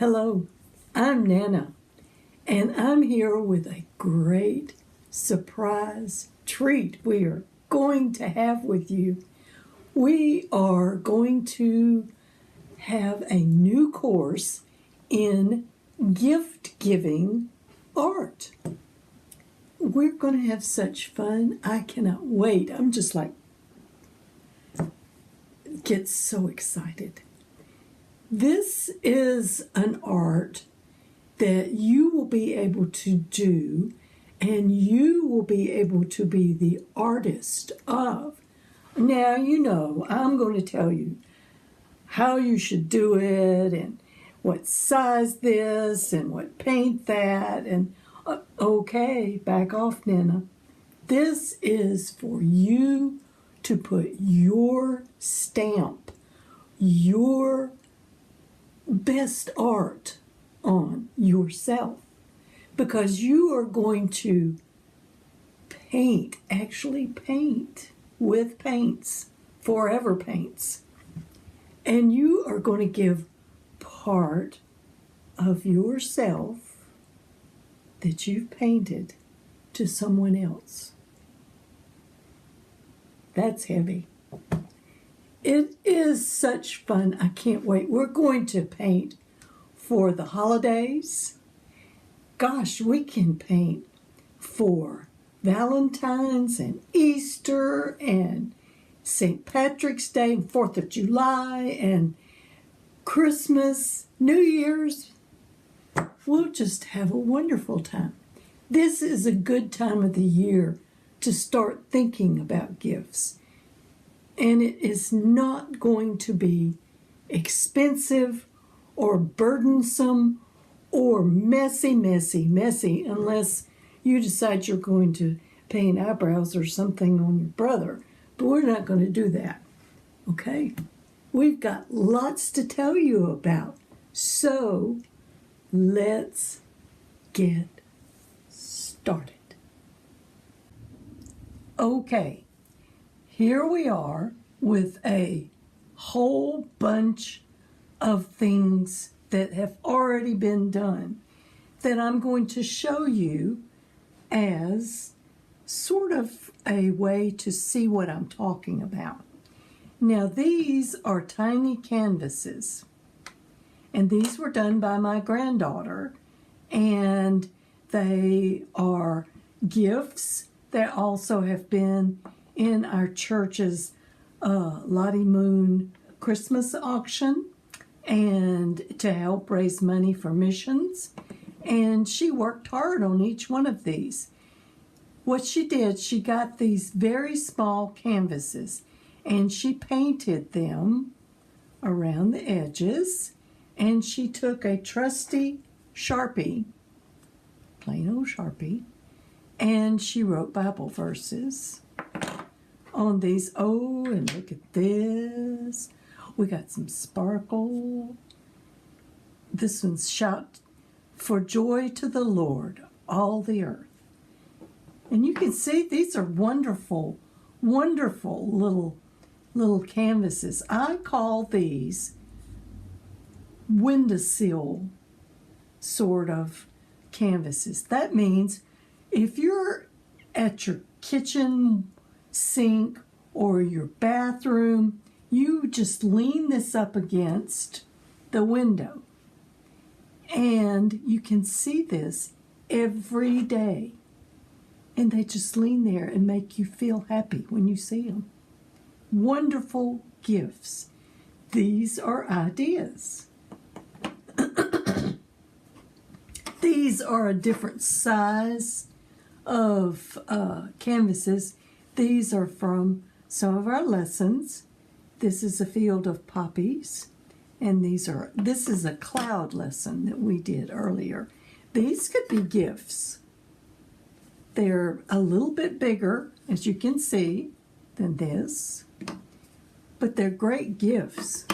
Hello, I'm Nana, and I'm here with a great surprise treat we are going to have with you. We are going to have a new course in gift giving art. We're going to have such fun. I cannot wait. I'm just get so excited. This is an art that you will be able to do, and you will be able to be the artist of. Now, I'm going to tell you how you should do it, and what size this, and what paint that, and okay, back off, Nana. This is for you to put your stamp, your best art on yourself, because you are going to actually paint with paints, forever paints, and you are going to give part of yourself that you've painted to someone else. That's heavy. It is such fun. I can't wait. We're going to paint for the holidays. Gosh, we can paint for Valentine's and Easter and St. Patrick's Day and 4th of July and Christmas, New Year's. We'll just have a wonderful time. This is a good time of the year to start thinking about gifts. And it is not going to be expensive or burdensome or messy unless you decide you're going to paint eyebrows or something on your brother. But we're not going to do that, okay? We've got lots to tell you about. So let's get started. Okay. Here we are with a whole bunch of things that have already been done that I'm going to show you as sort of a way to see what I'm talking about. Now, these are tiny canvases, and these were done by my granddaughter, and they are gifts that also have been in our church's Lottie Moon Christmas auction, and to help raise money for missions. And she worked hard on each one of these. What she did, she got these very small canvases, and she painted them around the edges, and she took a trusty Sharpie, plain old Sharpie, and she wrote Bible verses on these. Oh, and look at this. We got some sparkle. This one's shout for joy to the Lord, all the earth. And you can see these are wonderful, wonderful little canvases. I call these windowsill sort of canvases. That means if you're at your kitchen sink or your bathroom, you just lean this up against the window, and you can see this every day, and they just lean there and make you feel happy when you see them. Wonderful gifts. These are ideas. These are a different size of canvases. These are from some of our lessons. This is a field of poppies, and this is a cloud lesson that we did earlier. These could be gifts. They're a little bit bigger, as you can see, than this, but they're great gifts.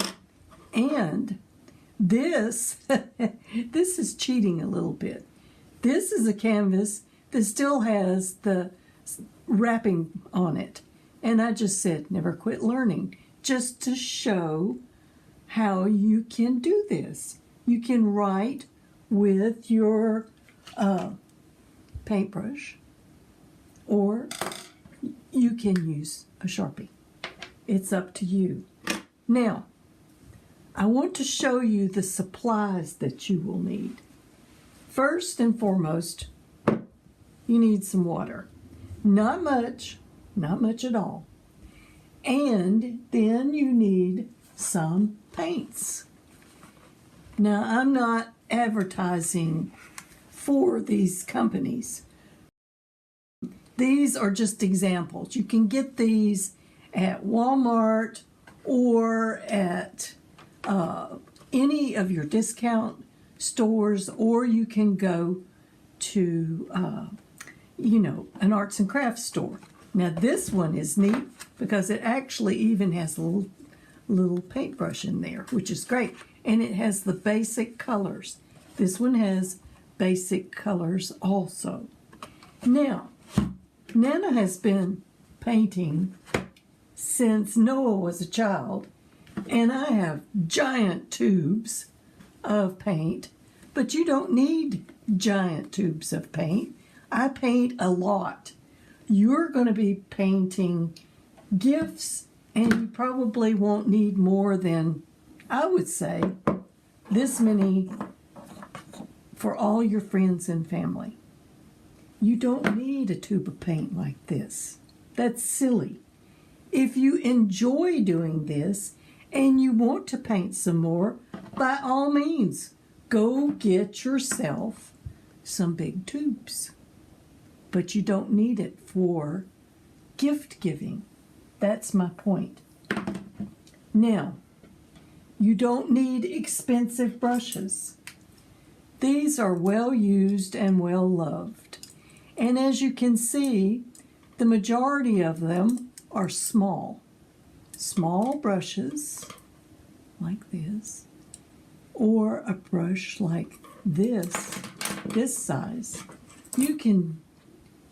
And this, this is cheating a little bit. This is a canvas that still has the wrapping on it. And I just said, never quit learning, just to show how you can do this. you can write with your paintbrush, or you can use a Sharpie. It's up to you. Now, I want to show you the supplies that you will need. First and foremost, you need some water. Not much at all. And then you need some paints. Now, I'm not advertising for these companies. These are just examples. You can get these at Walmart or at any of your discount stores, or you can go to, an arts and crafts store. Now, this one is neat because it actually even has a little paintbrush in there, which is great. And it has the basic colors. This one has basic colors also. Now, Nana has been painting since Noah was a child, and I have giant tubes of paint, but you don't need giant tubes of paint. I paint a lot. You're going to be painting gifts, and you probably won't need more than, I would say, this many for all your friends and family. You don't need a tube of paint like this. That's silly. If you enjoy doing this and you want to paint some more, by all means, go get yourself some big tubes. But you don't need it for gift giving. That's my point. Now, you don't need expensive brushes. These are well used and well loved. And as you can see, the majority of them are small. Small brushes like this, or a brush like this size. You can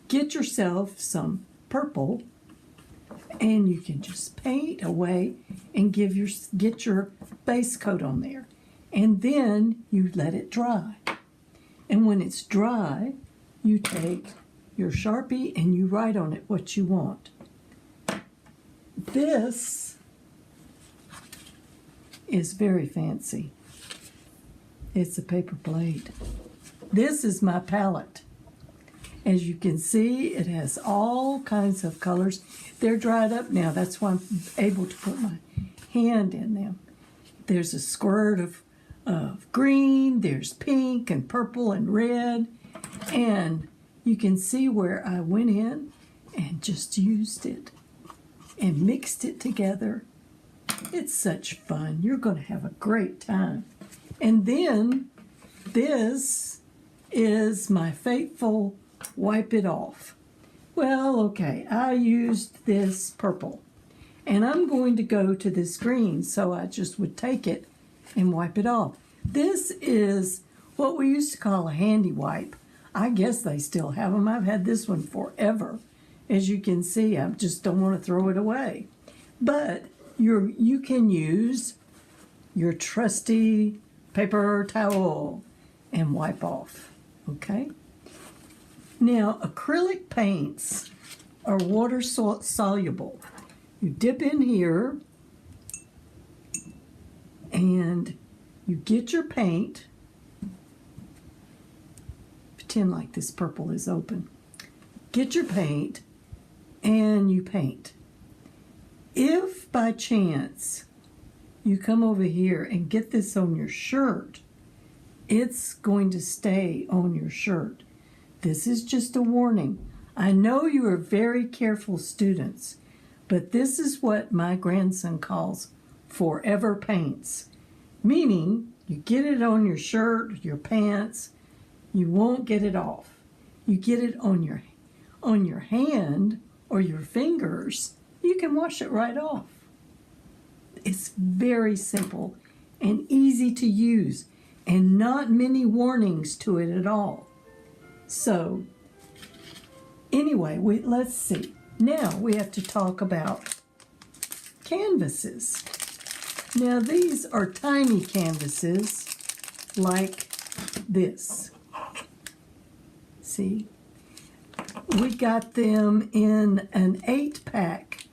get yourself some purple and you can just paint away and get your base coat on there. And then you let it dry. And when it's dry, you take your Sharpie and you write on it what you want. This is very fancy. It's a paper plate. This is my palette. As you can see, it has all kinds of colors. They're dried up now. That's why I'm able to put my hand in them. There's a squirt of green, there's pink and purple and red. And you can see where I went in and just used it and mixed it together. It's such fun. You're going to have a great time. And then this is my faithful wipe it off. Well, okay, I used this purple. And I'm going to go to this green, so I just would take it and wipe it off. This is what we used to call a handy wipe. I guess they still have them. I've had this one forever. As you can see, I just don't want to throw it away. But you can use your trusty paper towel and wipe off, okay? Now, acrylic paints are water soluble. You dip in here and you get your paint. Pretend like this purple is open. Get your paint and you paint. If by chance you come over here and get this on your shirt, it's going to stay on your shirt. This is just a warning. I know you are very careful students, but this is what my grandson calls forever paints. Meaning, you get it on your shirt, your pants, you won't get it off. You get it on your hand or your fingers, you can wash it right off. It's very simple and easy to use and not many warnings to it at all. So, anyway, let's see. Now we have to talk about canvases. Now these are tiny canvases like this. See? We got them in an 8-pack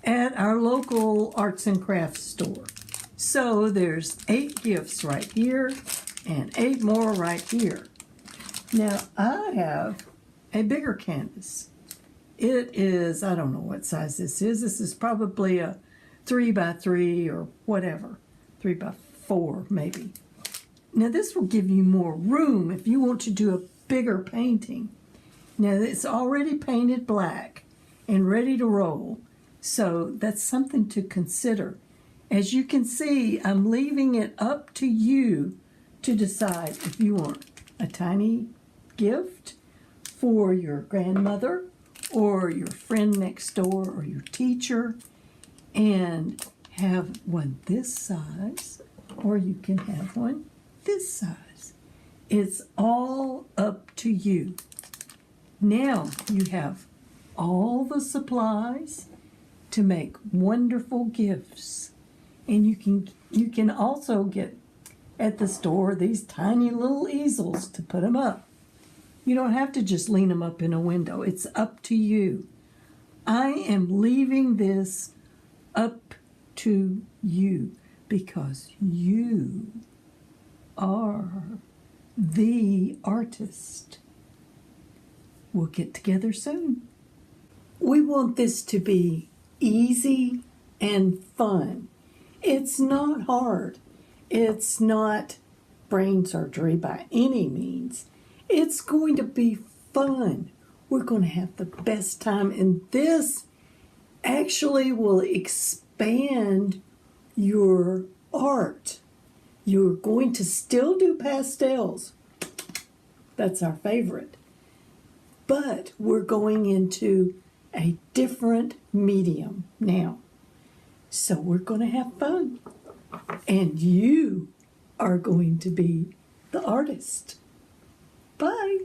at our local arts and crafts store. So there's 8 gifts right here and 8 more right here. Now I have a bigger canvas. It is, I don't know what size this is. This is probably a 3x3 or whatever, 3x4 maybe. Now this will give you more room if you want to do a bigger painting. Now it's already painted black and ready to roll, so that's something to consider. As you can see, I'm leaving it up to you to decide if you want a tiny gift for your grandmother or your friend next door or your teacher, and have one this size, or you can have one this size. It's all up to you. Now you have all the supplies to make wonderful gifts. And you can also get at the store these tiny little easels to put them up. You don't have to just lean them up in a window. It's up to you. I am leaving this up to you because you are the artist. We'll get together soon. We want this to be easy and fun. It's not hard. It's not brain surgery by any means. It's going to be fun. We're going to have the best time, and this actually will expand your art. You're going to still do pastels. That's our favorite. But we're going into a different medium now. So we're going to have fun. And you are going to be the artist. Bye.